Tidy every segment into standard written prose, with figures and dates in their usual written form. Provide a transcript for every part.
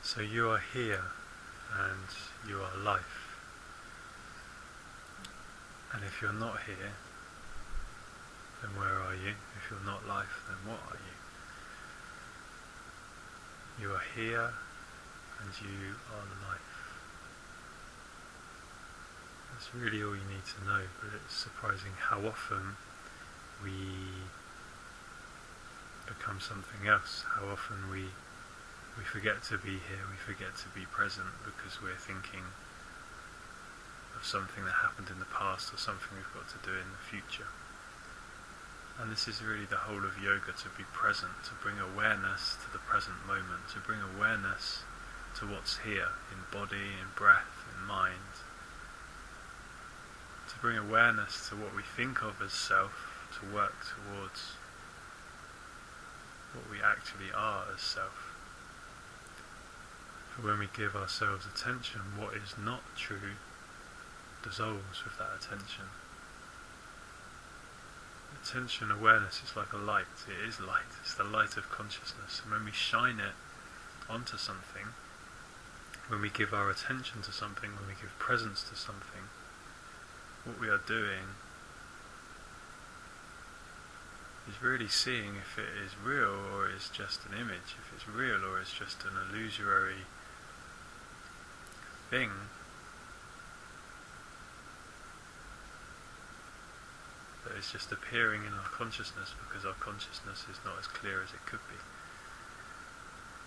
So you are here and you are life. And if you're not here, then where are you? If you're not life, then what are you? You are here and you are life. That's really all you need to know, but it's surprising how often we become something else, how often we forget to be here, we forget to be present because we're thinking of something that happened in the past or something we've got to do in the future. And this is really the whole of yoga, to be present, to bring awareness to the present moment, to bring awareness to what's here, in body, in breath, in mind, to bring awareness to what we think of as self, to work towards what we actually are as self. For when we give ourselves attention, what is not true dissolves with that attention. Attention, awareness is like a light. It is light. It's the light of consciousness. And when we shine it onto something, when we give our attention to something, when we give presence to something, what we are doing is really seeing if it is real or is just an image, if it's real or is just an illusory thing. That is just appearing in our consciousness because our consciousness is not as clear as it could be.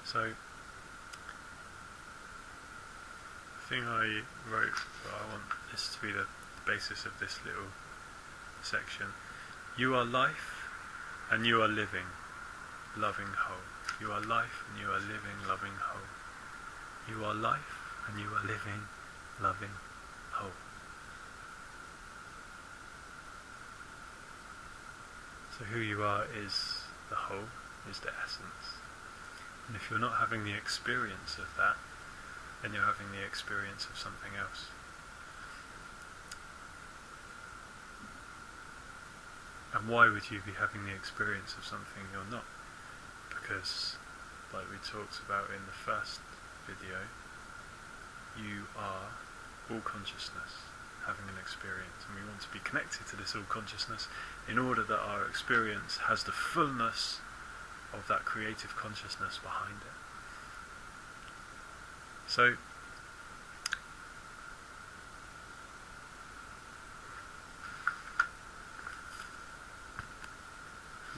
So, the thing I wrote, I want this to be the basis of this little section. You are life and you are living, loving whole. You are life and you are living, loving whole. You are life and you are living, loving whole. So who you are is the whole, is the essence. And if you're not having the experience of that, then you're having the experience of something else. And why would you be having the experience of something you're not? Because, like we talked about in the first video, you are all consciousness having an experience, and we want to be connected to this all consciousness in order that our experience has the fullness of that creative consciousness behind it. So,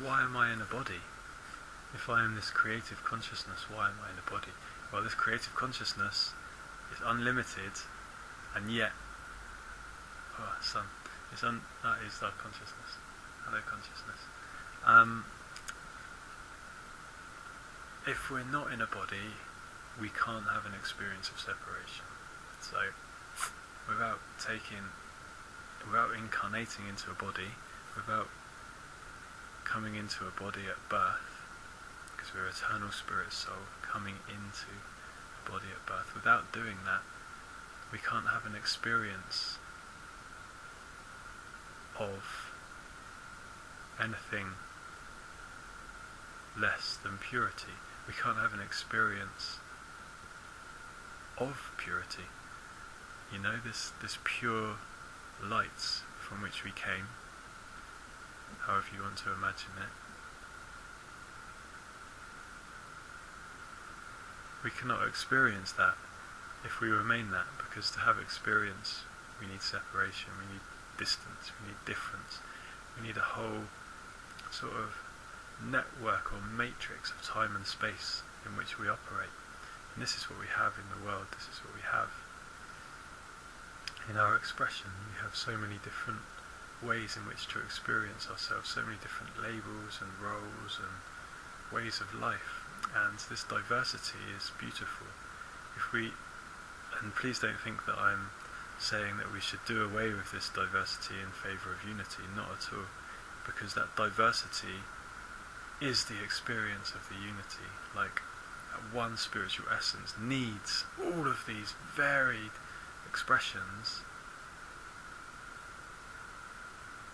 why am I in a body? If I am this creative consciousness, why am I in a body? Well, this creative consciousness is unlimited, and yet, sun, that is our consciousness. Hello, consciousness. If we're not in a body, we can't have an experience of separation. So, without incarnating into a body, without coming into a body at birth, because we're eternal spirit soul coming into a body at birth, without doing that, we can't have an experience of anything less than purity. We can't have an experience of purity. You know, this pure light from which we came, however you want to imagine it. We cannot experience that if we remain that, because to have experience we need separation, we need distance, we need difference, we need a whole sort of network or matrix of time and space in which we operate. And this is what we have in the world, this is what we have in our expression. We have so many different ways in which to experience ourselves, so many different labels and roles and ways of life, and this diversity is beautiful. And please don't think that I'm saying that we should do away with this diversity in favour of unity, not at all, because that diversity is the experience of the unity. Like, that one spiritual essence needs all of these varied expressions,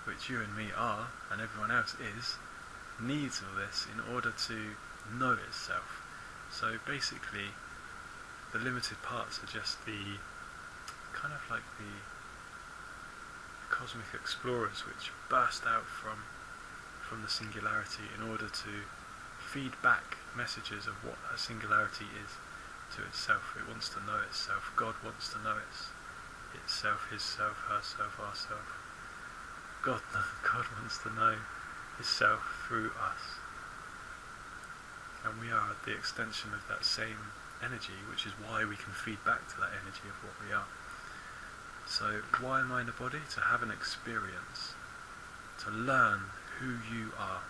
which you and me are, and everyone else is, needs all this in order to know itself. So basically, the limited parts are just the kind of like the cosmic explorers which burst out from the singularity in order to feed back messages of what a singularity is to itself. It wants to know itself. God wants to know itself, hisself, herself, ourself. God wants to know himself through us. And we are the extension of that same energy, which is why we can feed back to that energy of what we are. So why am I in a body? To have an experience, to learn who you are.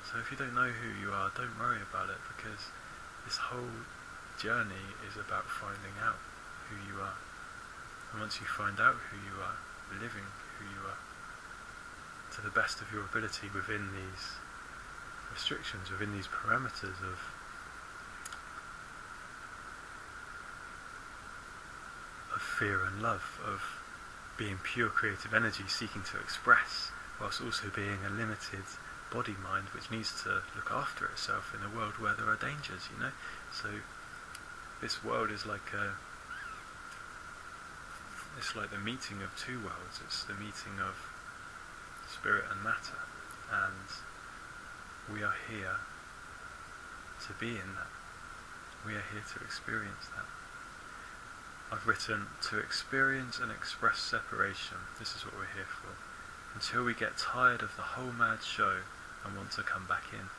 So if you don't know who you are, don't worry about it, because this whole journey is about finding out who you are. And once you find out who you are, living who you are to the best of your ability within these restrictions, within these parameters of fear and love, of being pure creative energy seeking to express, whilst also being a limited body mind which needs to look after itself in a world where there are dangers, you know. So this world is like it's like the meeting of two worlds. It's the meeting of spirit and matter, and we are here to be in that. We are here to experience that. I've written, to experience and express separation. This is what we're here for. Until we get tired of the whole mad show and want to come back in.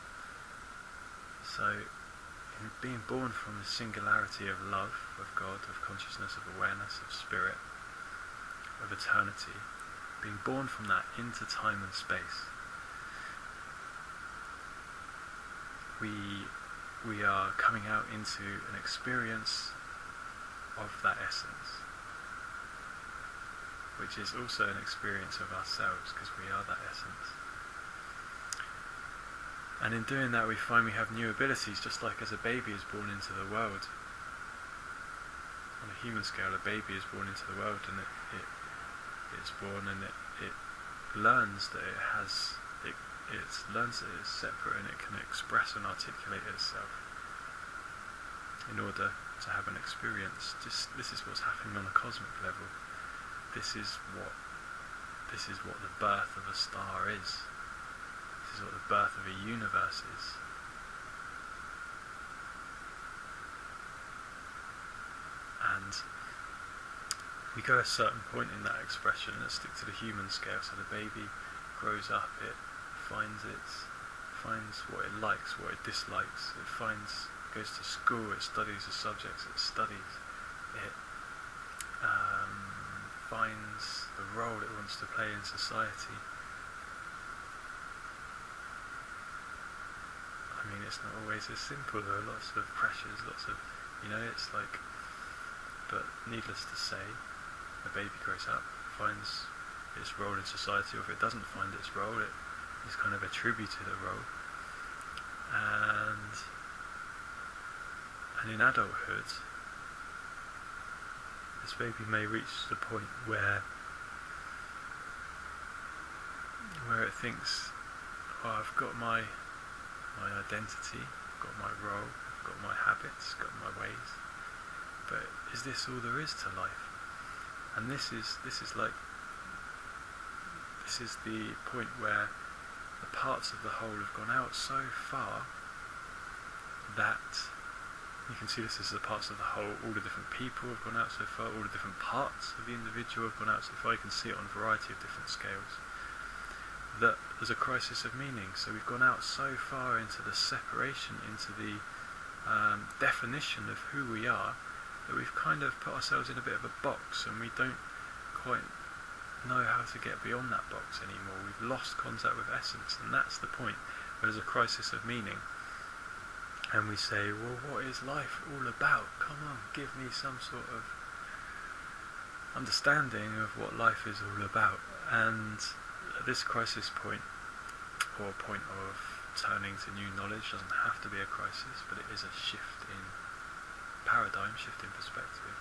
So, in being born from the singularity of love, of God, of consciousness, of awareness, of spirit, of eternity, being born from that into time and space, we are coming out into an experience of that essence, which is also an experience of ourselves, because we are that essence. And in doing that we find we have new abilities, just like as a baby is born into the world. On a human scale, a baby is born into the world, and it's born and it learns that it learns that it's separate, and it can express and articulate itself in order to have an experience. This is what's happening on a cosmic level. This is what the birth of a star is. This is what the birth of a universe is. And we go a certain point in that expression. Let's stick to the human scale. So the baby grows up, it finds what it likes, what it dislikes. It goes to school, it studies the subjects it studies. It finds the role it wants to play in society. I mean, it's not always as simple. There are lots of pressures, it's like, but needless to say, a baby grows up, finds its role in society, or if it doesn't find its role, it is kind of attributed a role. And in adulthood, this baby may reach the point where it thinks, oh, I've got my identity, I've got my role, I've got my habits, got my ways, but is this all there is to life? And this is the point where the parts of the whole have gone out so far that you can see this as the parts of the whole. All the different people have gone out so far, all the different parts of the individual have gone out so far. You can see it on a variety of different scales, that there's a crisis of meaning. So we've gone out so far into the separation, into the definition of who we are, that we've kind of put ourselves in a bit of a box, and we don't quite know how to get beyond that box anymore. We've lost contact with essence, and that's the point where there's a crisis of meaning. And we say, well, what is life all about? Come on, give me some sort of understanding of what life is all about. And at this crisis point, or point of turning to new knowledge, doesn't have to be a crisis, but it is a shift in paradigm, shift in perspective.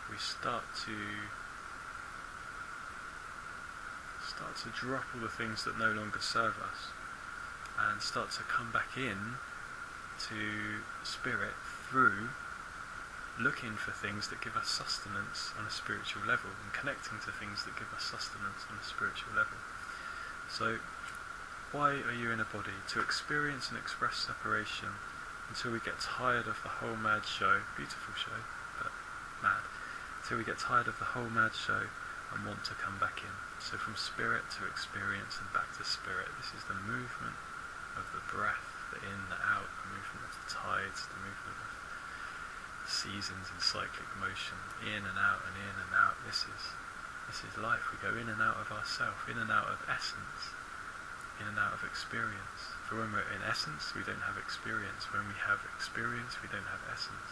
We start to drop all the things that no longer serve us, and start to come back in to spirit through looking for things that give us sustenance on a spiritual level, and connecting to things that give us sustenance on a spiritual level. So, why are you in a body? To experience and express separation until we get tired of the whole mad show, beautiful show, but mad, until we get tired of the whole mad show and want to come back in. So from spirit to experience and back to spirit. This is the movement of the breath, the in, the out, the movement of the tides, the movement of the seasons in cyclic motion, in and out and in and out. This is life. We go in and out of ourself, in and out of essence, in and out of experience. For when we're in essence, we don't have experience. When we have experience, we don't have essence.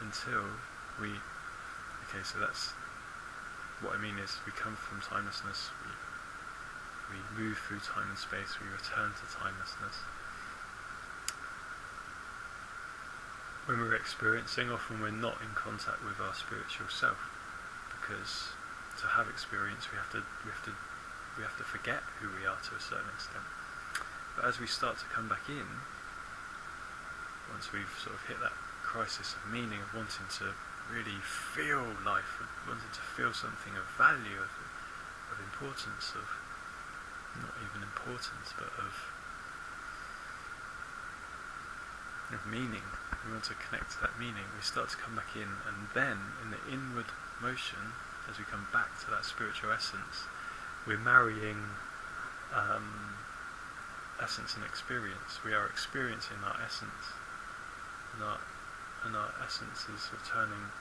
Until we... Okay, so that's... What I mean is, we come from timelessness, we move through time and space, we return to timelessness. When we're experiencing, often we're not in contact with our spiritual self, because to have experience, we have to forget who we are to a certain extent. But as we start to come back in, once we've sort of hit that crisis of meaning, of wanting to really feel life, of wanting to feel something of value, of importance, of not even importance, but of meaning. We want to connect to that meaning. We start to come back in, and then in the inward motion, as we come back to that spiritual essence, we're marrying essence and experience. We are experiencing our essence, and our essence is returning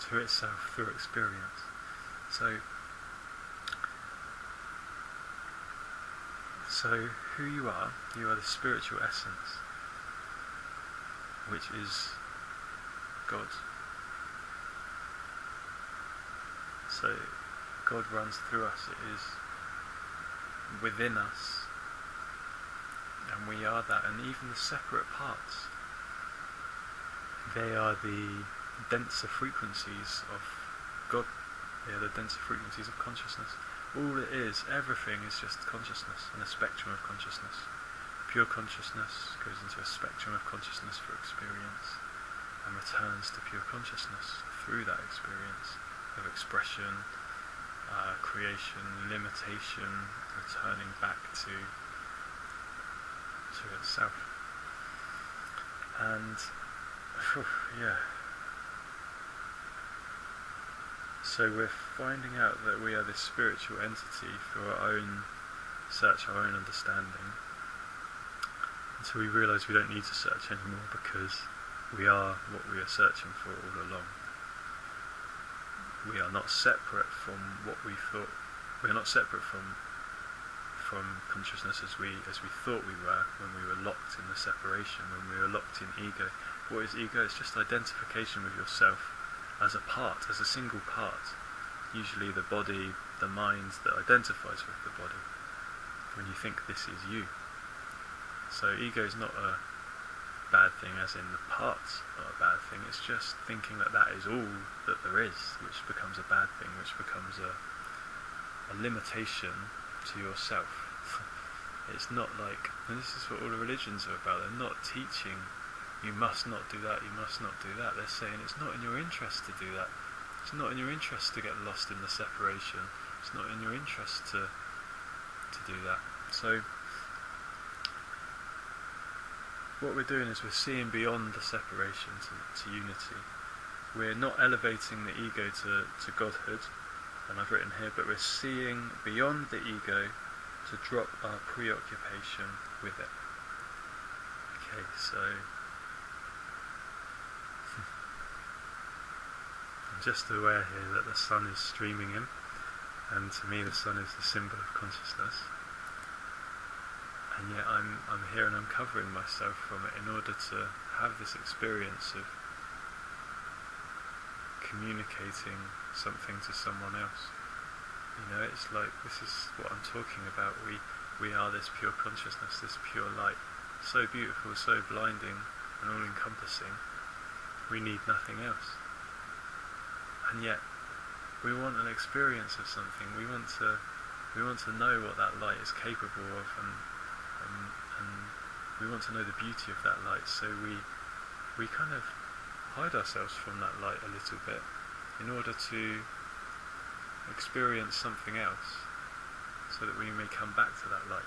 to itself through experience. So who you are the spiritual essence, which is God. So God runs through us, it is within us, and we are that. And even the separate parts, they are the denser frequencies of God. They are the denser frequencies of consciousness. All it is, everything is just consciousness and a spectrum of consciousness. Pure consciousness goes into a spectrum of consciousness for experience and returns to pure consciousness through that experience of expression, creation, limitation, returning back to itself. And yeah. So we're finding out that we are this spiritual entity through our own search, our own understanding, until we realise we don't need to search anymore, because we are what we are searching for all along. We are not separate from what we thought. We are not separate from consciousness as we thought we were when we were locked in the separation, when we were locked in ego. What is ego? It's just identification with yourself as a part, as a single part. Usually the body, the mind that identifies with the body. When you think this is you. So ego is not a bad thing, as in the part's not a bad thing. It's just thinking that that is all that there is, which becomes a bad thing, which becomes a limitation to yourself. It's not like, and this is what all the religions are about, they're not teaching you must not do that, you must not do that. They're saying it's not in your interest to do that. It's not in your interest to get lost in the separation. It's not in your interest to do that. So what we're doing is we're seeing beyond the separation to unity. We're not elevating the ego to godhood, and I've written here, but we're seeing beyond the ego to drop our preoccupation with it. Okay, so I'm just aware here that the sun is streaming in, and to me the sun is the symbol of consciousness, and yet I'm here and I'm covering myself from it in order to have this experience of communicating something to someone else. You know, it's like, this is what I'm talking about. We are this pure consciousness, this pure light, so beautiful, so blinding and all-encompassing. We need nothing else. And yet, we want an experience of something. We want to know what that light is capable of, and we want to know the beauty of that light. So we kind of hide ourselves from that light a little bit in order to experience something else, so that we may come back to that light.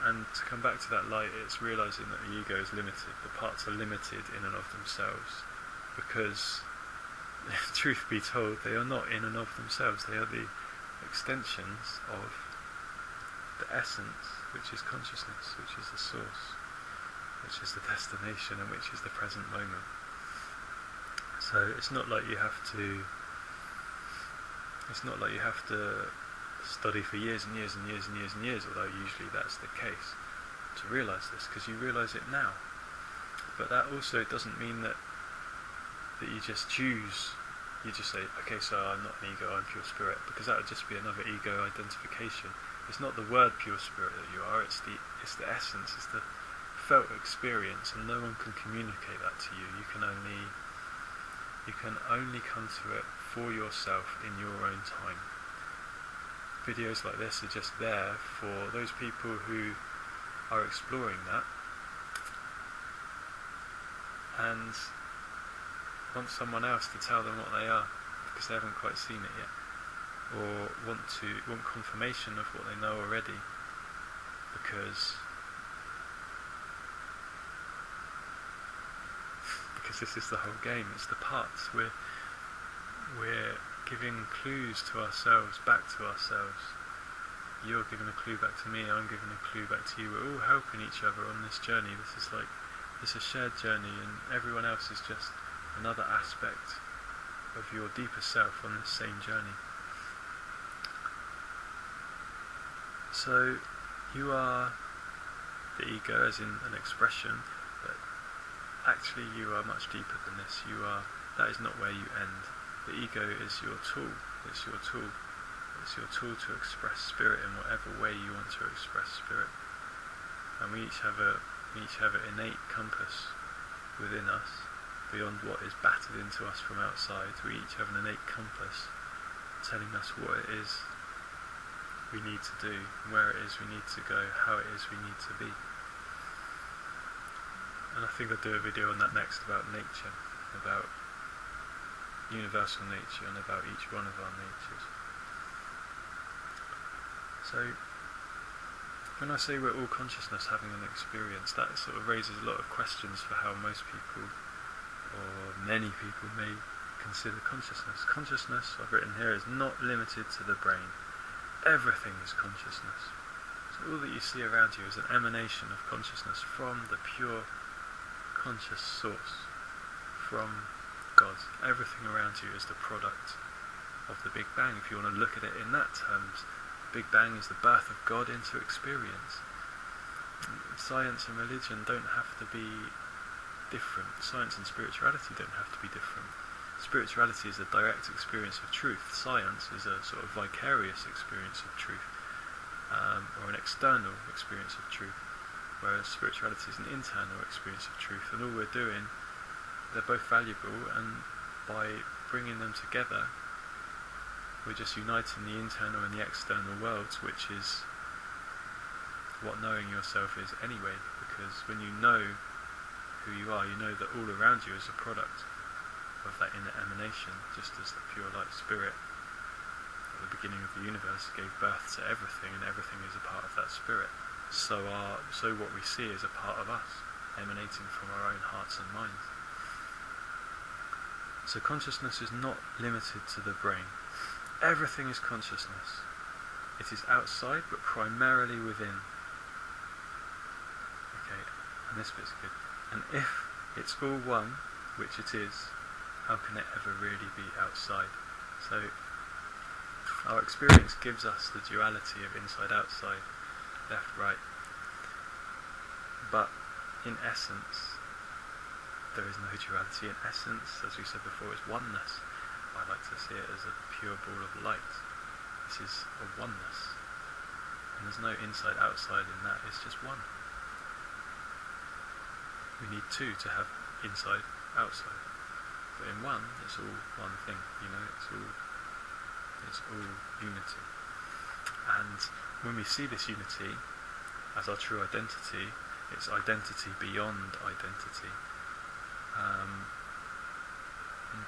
And to come back to that light, it's realising that the ego is limited. The parts are limited in and of themselves, because, truth be told, they are not in and of themselves. They are the extensions of the essence, which is consciousness, which is the source, which is the destination, and which is the present moment. So it's not like you have to study for years and years and years and years and years, although usually that's the case, to realise this, because you realise it now. But that also doesn't mean that you just choose, you just say, okay, so I'm not an ego, I'm pure spirit, because that would just be another ego identification. It's not the word pure spirit that you are, it's the essence, it's the felt experience, and no one can communicate that to you. You can only come to it for yourself in your own time. Videos like this are just there for those people who are exploring that and want someone else to tell them what they are, because they haven't quite seen it yet, or want confirmation of what they know already, because this is the whole game. It's the parts. We're giving clues to ourselves, back to ourselves. You're giving a clue back to me, I'm giving a clue back to you. We're all helping each other on this journey. It's a shared journey, and everyone else is just another aspect of your deeper self on this same journey. So you are the ego as in an expression, but actually you are much deeper than this. That is not where you end. The ego is your tool. It's your tool. It's your tool to express spirit in whatever way you want to express spirit. And we each have an innate compass within us, beyond what is battered into us from outside. We each have an innate compass telling us what it is we need to do, where it is we need to go, how it is we need to be. And I think I'll do a video on that next, about nature, about universal nature, and about each one of our natures. So, when I say we're all consciousness having an experience, that sort of raises a lot of questions for how most people, or many people, may consider consciousness. Consciousness, I've written here, is not limited to the brain. Everything is consciousness. So all that you see around you is an emanation of consciousness from the pure conscious source, from God. Everything around you is the product of the Big Bang. If you want to look at it in that terms, the Big Bang is the birth of God into experience. Science and religion don't have to be different. Science and spirituality don't have to be different. Spirituality is a direct experience of truth. Science is a sort of vicarious experience of truth, or an external experience of truth, whereas spirituality is an internal experience of truth. And all we're doing, they're both valuable, and by bringing them together, we're just uniting the internal and the external worlds, which is what knowing yourself is anyway, because when you know who you are, you know that all around you is a product of that inner emanation, just as the pure light spirit at the beginning of the universe gave birth to everything, and everything is a part of that spirit. So what we see is a part of us, emanating from our own hearts and minds. So consciousness is not limited to the brain. Everything is consciousness. It is outside, but primarily within. Okay, and this bit's good. And if it's all one, which it is, how can it ever really be outside? So our experience gives us the duality of inside-outside, left-right. But in essence, there is no duality. In essence, as we said before, is oneness. I like to see it as a pure ball of light. This is a oneness. And there's no inside-outside in that, it's just one. We need two to have inside-outside. But in one, it's all one thing, it's all unity. And when we see this unity as our true identity, It's identity beyond identity.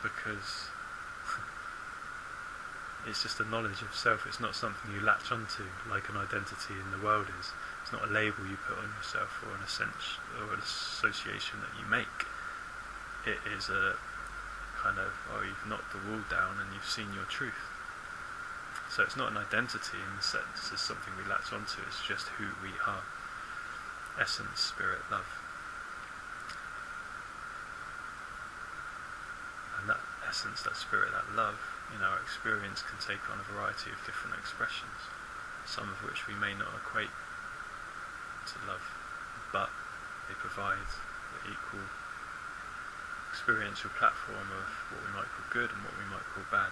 Because it's just a knowledge of self. It's not something you latch onto like an identity in the world is. It's not a label you put on yourself or an association that you make. It is a kind of, you've knocked the wall down and you've seen your truth. So it's not an identity in the sense it's something we latch onto. It's just who we are. Essence, spirit, love. And that essence, that spirit, that love, in our experience can take on a variety of different expressions, some of which we may not equate to love, but they provide the equal experiential platform of what we might call good and what we might call bad.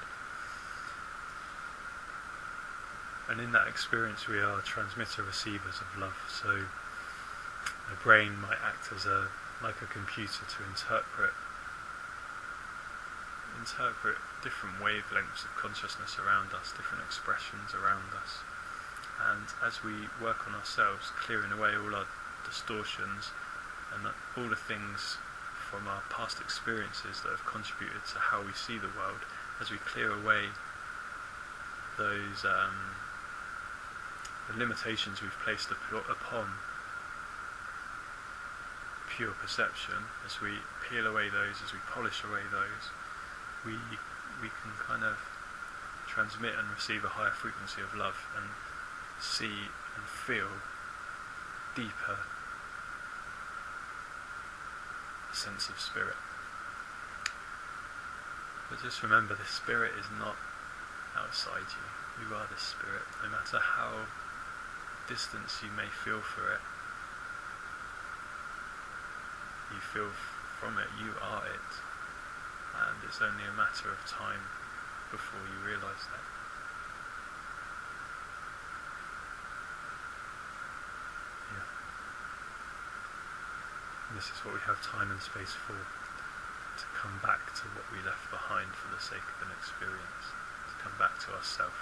And in that experience we are transmitter-receivers of love, so the brain might act as like a computer to interpret different wavelengths of consciousness around us, different expressions around us. And as we work on ourselves, clearing away all our distortions and all the things from our past experiences that have contributed to how we see the world, as we clear away those the limitations we've placed upon pure perception, as we peel away those, as we polish away those, we can kind of transmit and receive a higher frequency of love and see and feel deeper sense of spirit. But just remember, the spirit is not outside you. You are the spirit. No matter how distant you may feel for it, you feel from it, you are it. And it's only a matter of time before you realise that. Yeah. And this is what we have time and space for, to come back to what we left behind for the sake of an experience, to come back to ourself,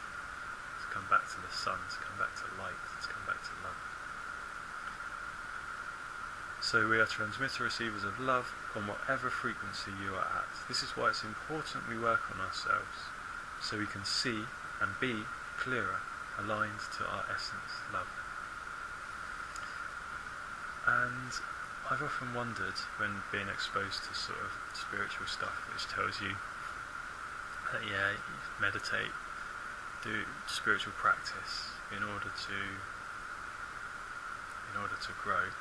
to come back to the sun, to come back to light, to come back to love. So we are transmitter-receivers of love on whatever frequency you are at. This is why it's important we work on ourselves, so we can see and be clearer, aligned to our essence, love. And I've often wondered, when being exposed to sort of spiritual stuff which tells you that, you meditate, do spiritual practice in order to grow.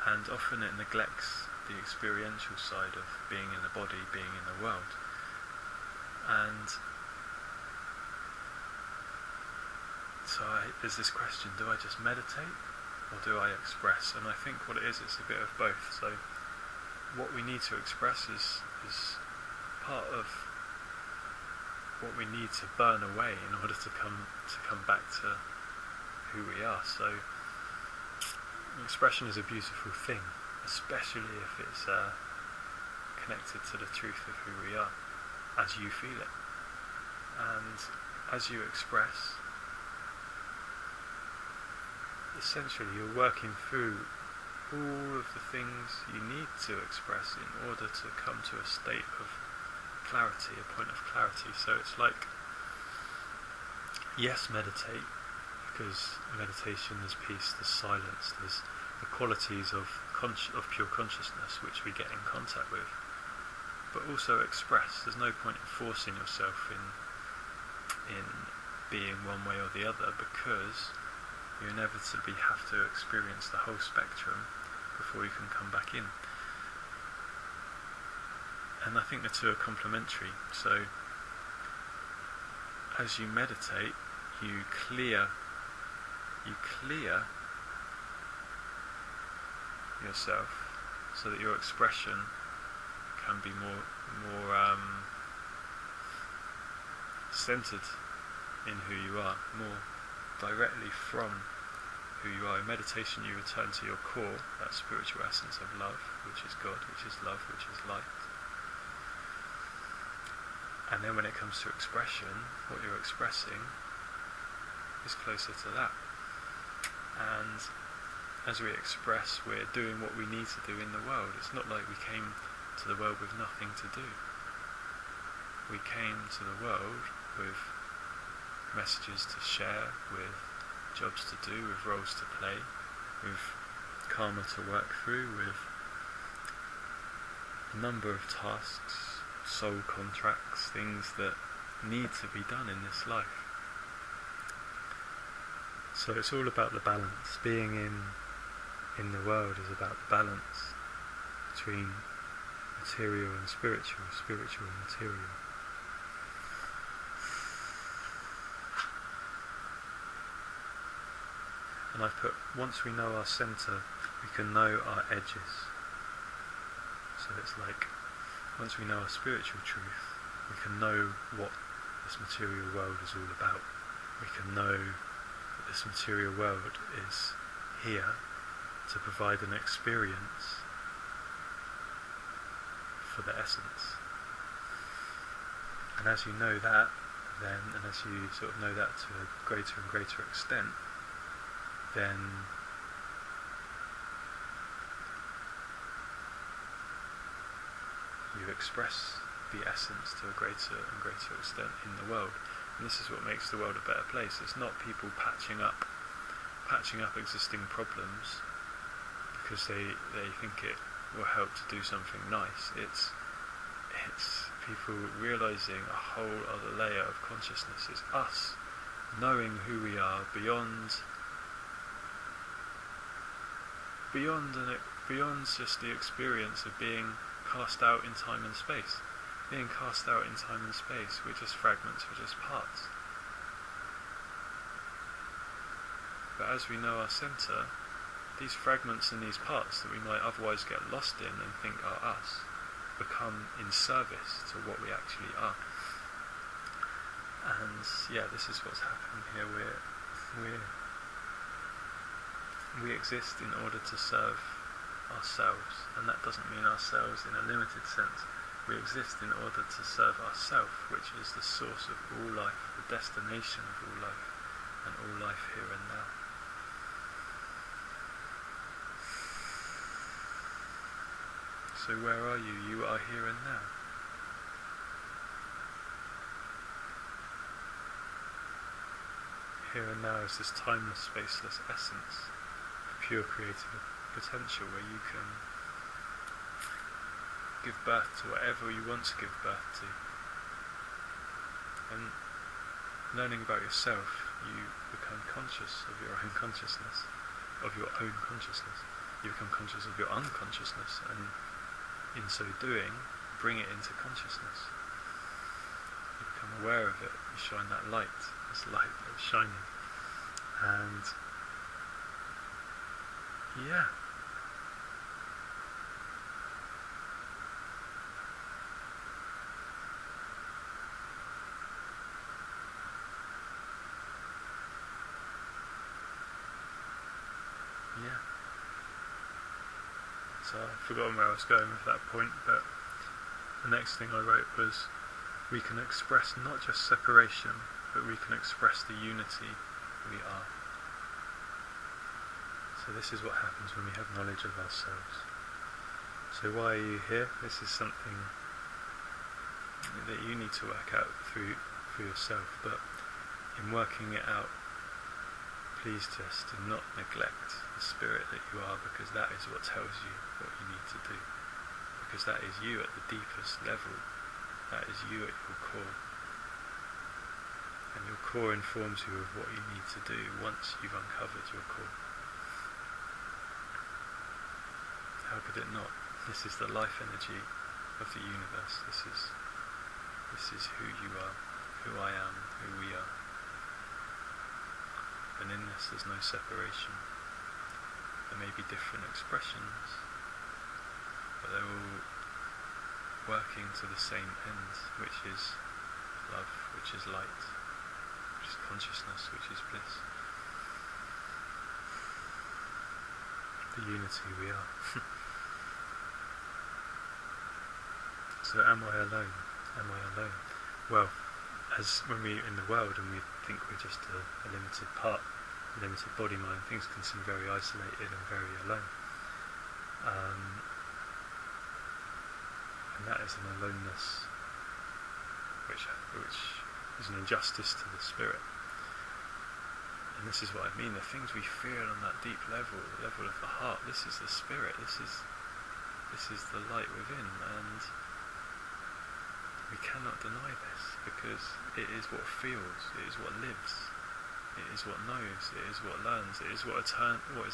And often it neglects the experiential side of being in the body, being in the world. And so there's this question, do I just meditate or do I express? And I think what it is, it's a bit of both. So what we need to express is part of what we need to burn away in order to come back to who we are. So expression is a beautiful thing, especially if it's connected to the truth of who we are, as you feel it. And as you express, essentially you're working through all of the things you need to express in order to come to a state of clarity, a point of clarity. So it's like, yes, meditate, because meditation is peace, there's silence, there's the qualities of pure consciousness which we get in contact with, but also express. There's no point in forcing yourself in being one way or the other, because you inevitably have to experience the whole spectrum before you can come back in. And I think the two are complementary. So as you meditate, you clear yourself so that your expression can be more centered in who you are, more directly from who you are. In meditation you return to your core, that spiritual essence of love, which is God, which is love, which is light. And then when it comes to expression, what you're expressing is closer to that. And as we express, we're doing what we need to do in the world. It's not like we came to the world with nothing to do. We came to the world with messages to share, with jobs to do, with roles to play, with karma to work through, with a number of tasks, soul contracts, things that need to be done in this life. So it's all about the balance. Being in the world is about the balance between material and spiritual, spiritual and material. And I've put, once we know our centre, we can know our edges. So it's like, once we know our spiritual truth, we can know what this material world is all about. We can know that this material world is here to provide an experience for the essence. And as you know that, then, and as you sort of know that to a greater and greater extent, then you express the essence to a greater and greater extent in the world. And this is what makes the world a better place. It's not people patching up existing problems because they think it will help to do something nice. It's people realising a whole other layer of consciousness. It's us knowing who we are beyond just the experience of being cast out in time and space. Being cast out in time and space, we're just fragments, we're just parts. But as we know our centre, these fragments and these parts that we might otherwise get lost in and think are us, become in service to what we actually are. And yeah, this is what's happening here. We exist in order to serve ourselves, and that doesn't mean ourselves in a limited sense. We exist in order to serve ourself, which is the source of all life, the destination of all life, and all life here and now. So where are you? You are here and now. Here and now is this timeless, spaceless essence, pure creative potential where you can give birth to whatever you want to give birth to. And learning about yourself, you become conscious of your own consciousness, of your own consciousness. You become conscious of your unconsciousness, and in so doing, bring it into consciousness. You become aware of it, you shine that light, this light that's shining. And yeah. So I've forgotten where I was going with that point, but the next thing I wrote was, we can express not just separation, but we can express the unity we are. So this is what happens when we have knowledge of ourselves. So why are you here? This is something that you need to work out through yourself, but in working it out, please just do not neglect the spirit that you are, because that is what tells you what you need to do. Because that is you at the deepest level. That is you at your core. And your core informs you of what you need to do once you've uncovered your core. How could it not? This is the life energy of the universe. This is who you are, who I am, who we are. And in this there's no separation. There may be different expressions, but they're all working to the same end, which is love, which is light, which is consciousness, which is bliss. The unity we are. So am I alone? Am I alone? Well, as when we're in the world and we think we're just a limited part limited body mind, things can seem very isolated and very alone. And that is an aloneness which is an injustice to the spirit. And this is what I mean, the things we feel on that deep level, the level of the heart, this is the spirit, this is the light within, and we cannot deny this, because it is what feels, it is what lives, it is what knows, it is what learns, it is what is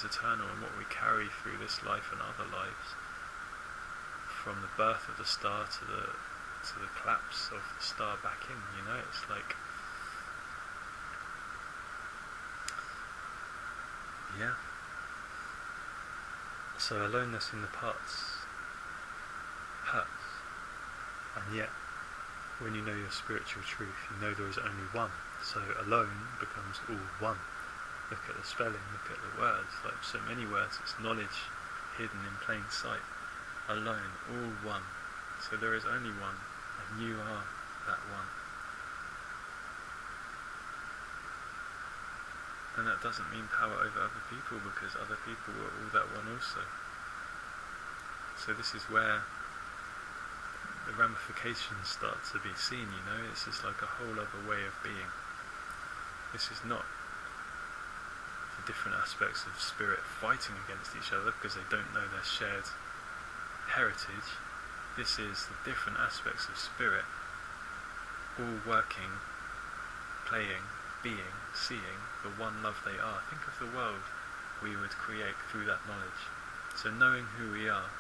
eternal, and what we carry through this life and other lives, from the birth of the star to the collapse of the star back in. It's like, yeah. So aloneness in the parts hurts, and yet when you know your spiritual truth, you know there is only one. So alone becomes all one. Look at the spelling, look at the words, like so many words, it's knowledge hidden in plain sight. Alone, all one. So there is only one, and you are that one. And that doesn't mean power over other people, because other people are all that one also. So this is where the ramifications start to be seen, This is like a whole other way of being. This is not the different aspects of spirit fighting against each other because they don't know their shared heritage. This is the different aspects of spirit all working, playing, being, seeing the one love they are. Think of the world we would create through that knowledge. So knowing who we are,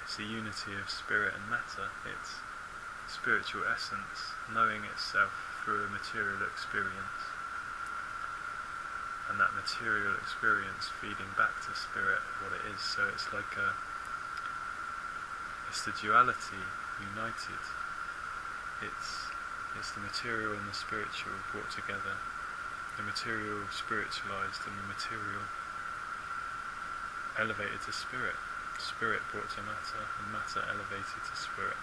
it's the unity of spirit and matter. It's spiritual essence knowing itself through a material experience, and that material experience feeding back to spirit what it is. So it's like it's the duality united. It's the material and the spiritual brought together, the material spiritualized and the material elevated to spirit, spirit brought to matter, and matter elevated to spirit.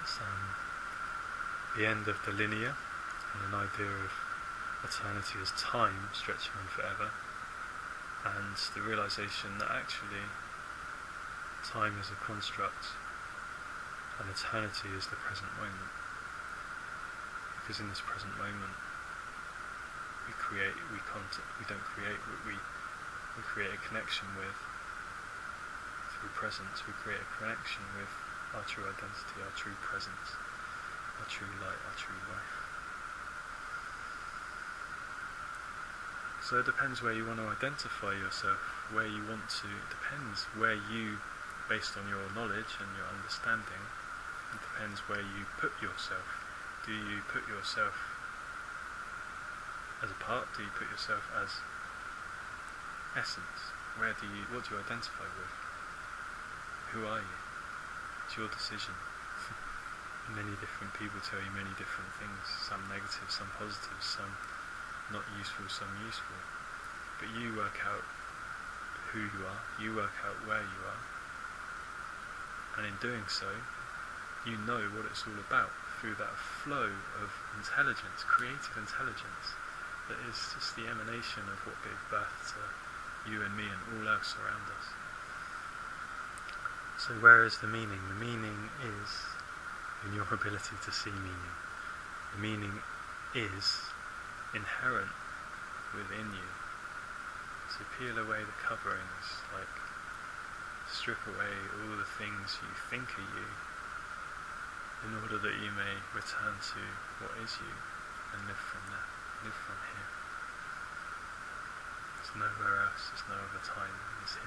It's the end of the linear, and an idea of eternity as time stretching on forever, and the realization that actually time is a construct and eternity is the present moment. Because in this present moment we don't create, we create a connection with, through presence we create a connection with our true identity, our true presence, our true light, our true life. So it depends where you want to identify yourself, where you want to, it depends where you, based on your knowledge and your understanding, it depends where you put yourself. Do you put yourself as a part? Do you put yourself as essence? What do you identify with? Who are you? It's your decision. Many different people tell you many different things, some negative, some positive, some not useful, some useful. But you work out who you are, you work out where you are, and in doing so, you know what it's all about through that flow of intelligence, creative intelligence, that is just the emanation of what gave birth to you and me and all else around us. So where is the meaning? The meaning is in your ability to see meaning. The meaning is inherent within you. So peel away the coverings, like strip away all the things you think are you, in order that you may return to what is you and live from there, live from here. There's nowhere else, there's no other time, it's